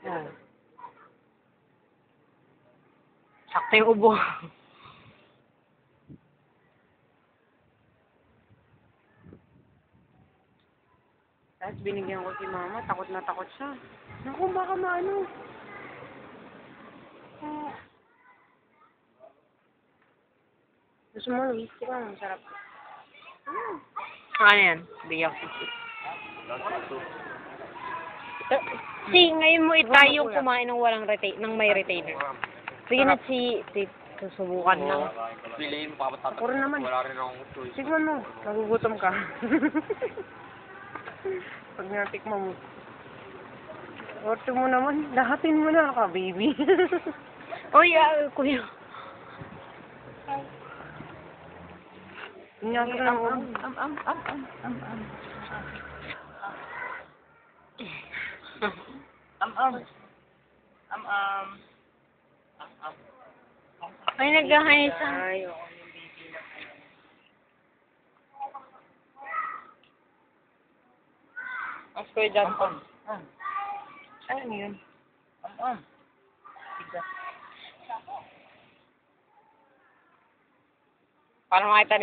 Oh. Sakto yung ubo. Tapos binigyan ko si mama, takot na takot siya. Naku, baka maano. Gusto mo, Luis? Ikaw, masarap. Ano yan? Bigyan ko. Si, ngayon mo itayong kumain ng walang ng may retainer. Sige na, si susubukan lang. Piliin mo, papatatag. Puro naman. Wala rin akong choice. Tignan mo, nagugutom ka. Pag natikman mo. Orto mo naman, lahatin mo na ka, baby. Oy, kuya. Tingnan ko lang. Ay, naghahay sa... Ang Kuya Johnson. Ano yun? Para makita